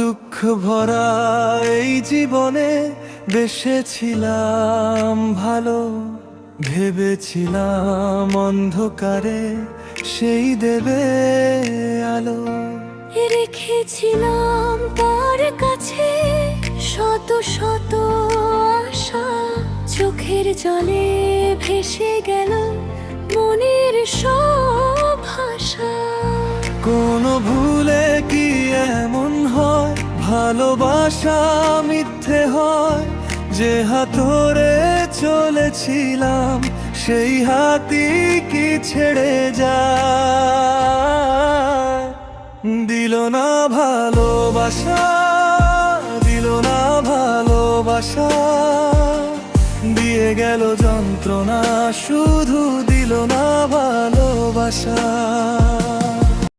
দুঃখ ভরা এই জীবনে বেসেছিলাম ভালো, ভেবেছিলাম অন্ধকারে সেই দেবে আলো। রেখেছিলাম তার কাছে শত শত আশা, চোখের জলে ভেসে গেল মনের সব ভাষা। কোন ভুলে কি এমন হয়, ভালোবাসা মিথ্যে হয়? যে হাতরে চলেছিলাম সেই হাতই কি ছেড়ে যায়? দিল না ভালোবাসা, দিল না ভালোবাসা, দিয়ে গেল যন্ত্রণা, শুধু দিল না ভালোবাসা।